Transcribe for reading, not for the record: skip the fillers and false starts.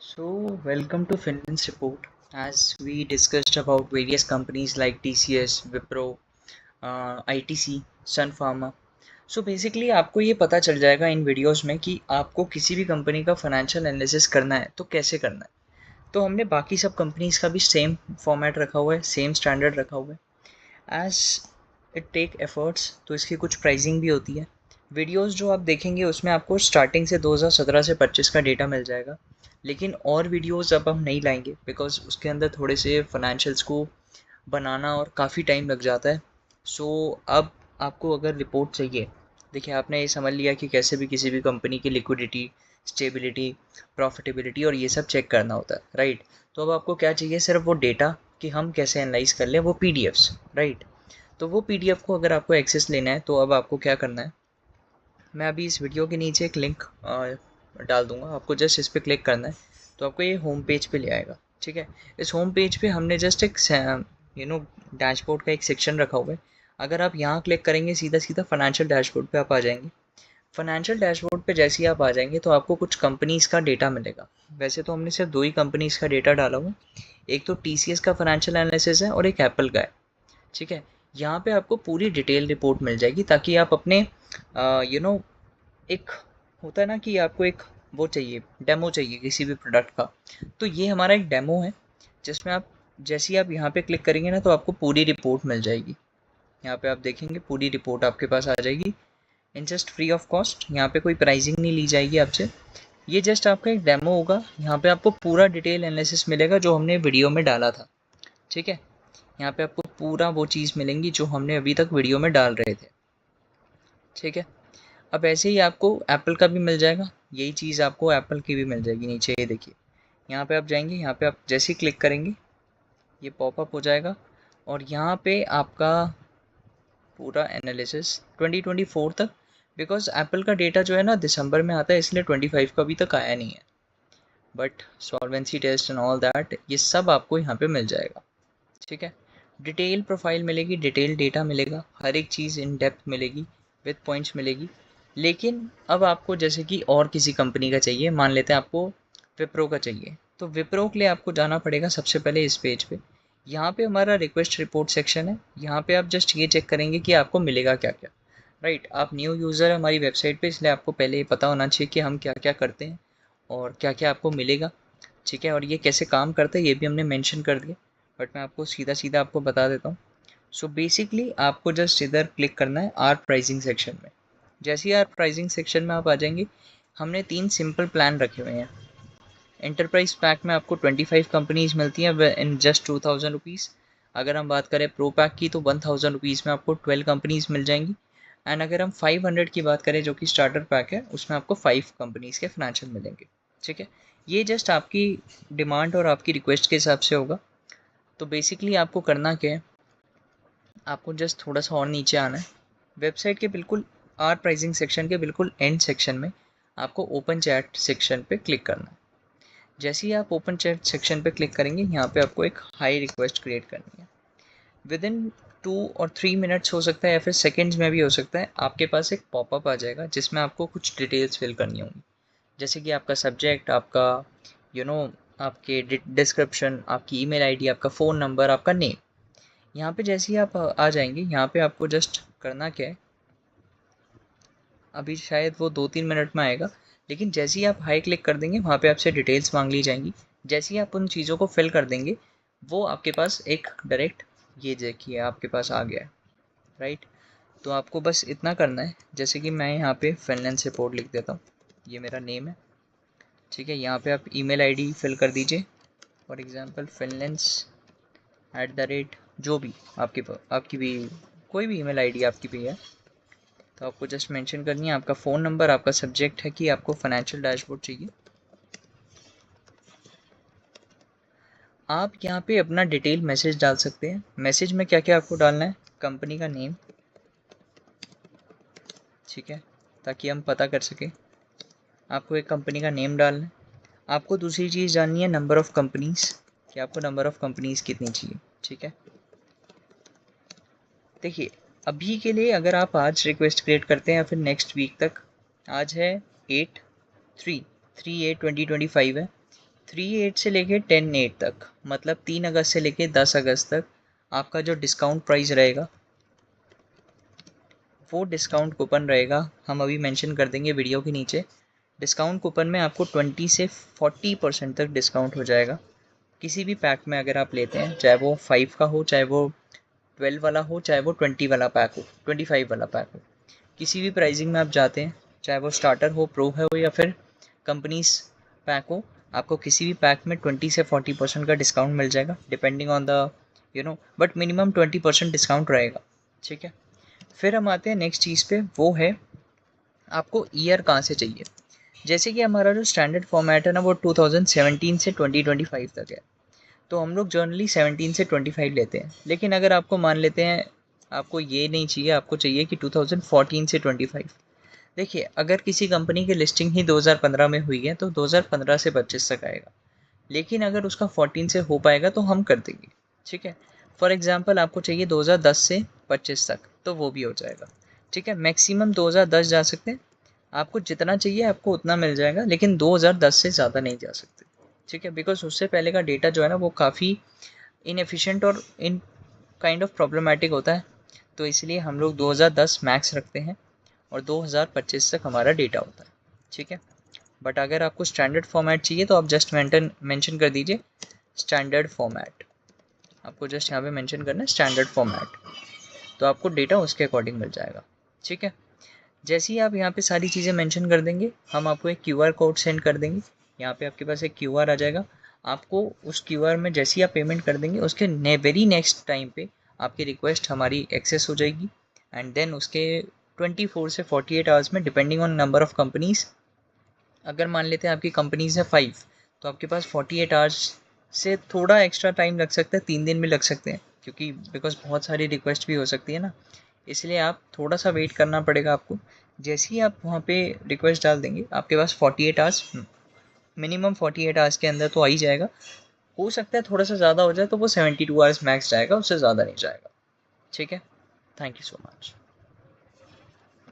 Welcome to Finance Report. As we discussed about various companies like TCS, Wipro, ITC, Sun Pharma. Basically आपको ये पता चल जाएगा इन videos में कि आपको किसी भी कंपनी का फाइनेंशियल एनालिसिस करना है तो कैसे करना है। तो हमने बाकी सब कंपनीज का भी सेम फॉर्मेट रखा हुआ है, सेम स्टैंडर्ड रखा हुआ है। एज इट टेक एफर्ट्स तो इसकी कुछ प्राइसिंग भी होती है। वीडियोस जो आप देखेंगे उसमें आपको स्टार्टिंग से 2017 से 25 का डेटा मिल जाएगा, लेकिन और वीडियोस अब हम नहीं लाएंगे बिकॉज उसके अंदर थोड़े से फाइनेंशियल्स को बनाना और काफ़ी टाइम लग जाता है। अब आपको अगर रिपोर्ट चाहिए, देखिए आपने ये समझ लिया कि कैसे भी किसी भी कंपनी की लिक्विडिटी, स्टेबिलिटी, प्रॉफिटेबिलिटी और ये सब चेक करना होता है, राइट। तो अब आपको क्या चाहिए, सिर्फ वो डेटा कि हम कैसे एनालाइज कर लें, वो पीडीएफ्स, राइट। तो वो पीडीएफ को अगर आपको एक्सेस लेना है तो अब आपको क्या करना है, मैं अभी इस वीडियो के नीचे एक लिंक डाल दूंगा, आपको जस्ट इस पर क्लिक करना है तो आपको ये होम पेज पे ले आएगा। ठीक है, इस होम पेज पे हमने जस्ट एक डैशबोर्ड का एक सेक्शन रखा हुआ है। अगर आप यहाँ क्लिक करेंगे सीधा सीधा फाइनेंशियल डैशबोर्ड पे आप आ जाएंगे। फाइनेंशियल डैशबोर्ड पे जैसे ही आप आ जाएंगे तो आपको कुछ कंपनीज का डेटा मिलेगा। वैसे तो हमने सिर्फ दो ही कंपनीज का डेटा डाला हुआ, एक तो टीसीएस का फाइनेंशियल एनालिसिस है और एक एप्पल का है। ठीक है, यहाँ पे आपको पूरी डिटेल रिपोर्ट मिल जाएगी ताकि आप अपने यू नो एक होता है ना कि आपको एक वो चाहिए, डेमो चाहिए किसी भी प्रोडक्ट का। तो ये हमारा एक डेमो है जिसमें आप जैसे ही आप यहाँ पे क्लिक करेंगे ना तो आपको पूरी रिपोर्ट मिल जाएगी। यहाँ पे आप देखेंगे पूरी रिपोर्ट आपके पास आ जाएगी in just free of cost. यहाँ पे कोई प्राइसिंग नहीं ली जाएगी आपसे, ये जस्ट आपका एक डेमो होगा। यहाँ पे आपको पूरा डिटेल एनालिसिस मिलेगा जो हमने वीडियो में डाला था। ठीक है, यहाँ पे आपको पूरा वो चीज़ मिलेंगी जो हमने अभी तक वीडियो में डाल रहे थे। ठीक है, अब ऐसे ही आपको एप्पल का भी मिल जाएगा, यही चीज़ आपको एप्पल की भी मिल जाएगी। नीचे ये देखिए, यहाँ पे आप जाएंगे, यहाँ पे आप जैसे ही क्लिक करेंगे ये पॉपअप हो जाएगा और यहाँ पे आपका पूरा एनालिसिस 2024 तक, बिकॉज एप्पल का डेटा जो है ना दिसंबर में आता है इसलिए 25 का अभी तक आया नहीं है। But solvency test and all that ये सब आपको यहाँ पे मिल जाएगा। ठीक है, डिटेल प्रोफाइल मिलेगी, डिटेल डेटा मिलेगा, हर एक चीज़ इन डेप्थ मिलेगी, विद पॉइंट्स मिलेगी। लेकिन अब आपको जैसे कि और किसी कंपनी का चाहिए, मान लेते हैं आपको विप्रो का चाहिए, तो विप्रो के लिए आपको जाना पड़ेगा सबसे पहले इस पेज पे। यहाँ पे हमारा रिक्वेस्ट रिपोर्ट सेक्शन है, यहाँ पे आप जस्ट ये चेक करेंगे कि आपको मिलेगा क्या क्या। राइट, आप न्यू यूज़र है हमारी वेबसाइट पे, इसलिए आपको पहले ये पता होना चाहिए कि हम क्या क्या करते हैं और क्या क्या आपको मिलेगा। ठीक है, और ये कैसे काम करता है ये भी हमने मेंशन कर दिया, बट मैं आपको सीधा सीधा आपको बता देता हूँ। बेसिकली आपको जस्ट इधर क्लिक करना है आर प्राइसिंग सेक्शन में। जैसे ही आर प्राइसिंग सेक्शन में आप आ जाएंगे, हमने 3 सिंपल प्लान रखे हुए हैं। एंटरप्राइज पैक में आपको 25 कंपनीज मिलती हैं इन जस्ट 2000 रुपीज़। अगर हम बात करें प्रो पैक की तो 1000 रुपीज़ में आपको 12 कंपनीज मिल जाएंगी। एंड अगर हम 500 की बात करें जो कि स्टार्टर पैक है, उसमें आपको 5 कंपनीज के फाइनेंशियल मिलेंगे। ठीक है, ये जस्ट आपकी डिमांड और आपकी रिक्वेस्ट के हिसाब से होगा। तो बेसिकली आपको करना क्या है, आपको जस्ट थोड़ा सा और नीचे आना है, वेबसाइट के बिल्कुल आर प्राइसिंग सेक्शन के बिल्कुल एंड सेक्शन में आपको ओपन चैट सेक्शन पे क्लिक करना है। जैसे ही आप ओपन चैट सेक्शन पे क्लिक करेंगे, यहाँ पे आपको एक हाई रिक्वेस्ट क्रिएट करनी है। विद इन 2 और 3 मिनट्स हो सकता है या फिर सेकेंड्स में भी हो सकता है, आपके पास एक पॉपअप आ जाएगा जिसमें आपको कुछ डिटेल्स फिल करनी होंगी, जैसे कि आपका सब्जेक्ट, आपका यू you नो know, आपके डिस्क्रिप्शन, आपकी ईमेल आईडी, आपका फ़ोन नंबर, आपका नेम। यहाँ पे जैसे ही आप आ जाएंगे, यहाँ पे आपको जस्ट करना क्या है, अभी शायद वो 2-3 मिनट में आएगा, लेकिन जैसे ही आप हाई क्लिक कर देंगे वहाँ पे आपसे डिटेल्स मांग ली जाएंगी। जैसे ही आप उन चीज़ों को फिल कर देंगे, वो आपके पास एक डायरेक्ट ये देखिए आपके पास आ गया है, राइट। तो आपको बस इतना करना है, जैसे कि मैं यहाँ पे फाइनेंस रिपोर्ट लिख देता हूँ, ये मेरा नेम है। ठीक है, यहाँ पे आप ईमेल आईडी फिल कर दीजिए, फॉर एग्जांपल finance@, जो भी आपकी भी कोई भी ईमेल आईडी आपकी भी है, तो आपको जस्ट मेंशन करनी है आपका फ़ोन नंबर, आपका सब्जेक्ट है कि आपको फाइनेंशियल डैशबोर्ड चाहिए। आप यहाँ पे अपना डिटेल मैसेज डाल सकते हैं। मैसेज में क्या क्या आपको डालना है, कंपनी का नेम, ठीक है, ताकि हम पता कर सकें। आपको एक कंपनी का नेम डालना है। आपको दूसरी चीज़ जाननी है नंबर ऑफ़ कंपनीज़, कि आपको नंबर ऑफ़ कंपनीज़ कितनी चाहिए। ठीक है, देखिए अभी के लिए अगर आप आज रिक्वेस्ट क्रिएट करते हैं या फिर नेक्स्ट वीक तक, आज है 8/3/2025 है, 3/8 से लेके 10/8 तक, मतलब 3 अगस्त से लेके 10 अगस्त तक आपका जो डिस्काउंट प्राइस रहेगा वो डिस्काउंट कूपन रहेगा, हम अभी मेंशन कर देंगे वीडियो के नीचे। डिस्काउंट कूपन में आपको 20 से 40% तक डिस्काउंट हो जाएगा किसी भी पैक में अगर आप लेते हैं, चाहे वो 5 का हो, चाहे वो 12 वाला हो, चाहे वो 20 वाला पैक हो, 25 वाला पैक हो। किसी भी प्राइसिंग में आप जाते हैं, चाहे वो स्टार्टर हो, प्रो है हो या फिर कंपनीज पैक हो, आपको किसी भी पैक में 20 से 40% का डिस्काउंट मिल जाएगा depending on the but minimum 20% discount रहेगा। ठीक है, फिर हम आते हैं नेक्स्ट चीज़ पे, वो है आपको ईयर कहाँ से चाहिए। जैसे कि हमारा जो स्टैंडर्ड फॉर्मेट है ना वो 2017 से 2025 तक है, तो हम लोग जनरली 17 से 25 लेते हैं। लेकिन अगर आपको मान लेते हैं आपको ये नहीं चाहिए, आपको चाहिए कि 2014 से 25, देखिए अगर किसी कंपनी की लिस्टिंग ही 2015 में हुई है तो 2015 से 25 तक आएगा, लेकिन अगर उसका 14 से हो पाएगा तो हम कर देंगे। ठीक है, फॉर एग्जांपल आपको चाहिए 2010 से 25 तक तो वो भी हो जाएगा। ठीक है, मैक्सिमम 2010 जा सकते हैं, आपको जितना चाहिए आपको उतना मिल जाएगा, लेकिन 2010 से ज़्यादा नहीं जा सकते। ठीक है, बिकॉज उससे पहले का डेटा जो है ना वो काफ़ी इनएफिशिएंट और इन काइंड ऑफ प्रॉब्लमेटिक होता है, तो इसलिए हम लोग 2010 मैक्स रखते हैं और 2025 तक हमारा डेटा होता है। ठीक है, बट अगर आपको स्टैंडर्ड फॉर्मेट चाहिए तो आप जस्ट मेंशन कर दीजिए स्टैंडर्ड फॉर्मेट, आपको जस्ट यहाँ पे मेंशन करना है स्टैंडर्ड फॉर्मेट, तो आपको डेटा उसके अकॉर्डिंग मिल जाएगा। ठीक है, जैसे ही आप यहाँ पे सारी चीज़ें मेंशन कर देंगे हम आपको एक QR कोड सेंड कर देंगे। यहाँ पे आपके पास एक QR आ जाएगा, आपको उस QR में जैसे ही आप पेमेंट कर देंगे उसके वेरी नेक्स्ट टाइम पे आपकी रिक्वेस्ट हमारी एक्सेस हो जाएगी, एंड देन उसके 24 से 48 आवर्स में depending on number of companies, अगर मान लेते हैं आपकी कंपनीज है 5 तो आपके पास 48 आवर्स से थोड़ा एक्स्ट्रा टाइम लग सकता है, 3 दिन भी लग सकते हैं, क्योंकि बिकॉज बहुत सारी रिक्वेस्ट भी हो सकती है ना, इसलिए आप थोड़ा सा वेट करना पड़ेगा आपको। जैसे ही आप वहाँ पे रिक्वेस्ट डाल देंगे आपके पास 48 आवर्स, मिनिमम 48 आवर्स के अंदर तो आ ही जाएगा। हो सकता है थोड़ा सा ज़्यादा हो जाए तो वो 72 आवर्स मैक्स जाएगा, उससे ज़्यादा नहीं जाएगा। ठीक है, थैंक यू सो मच।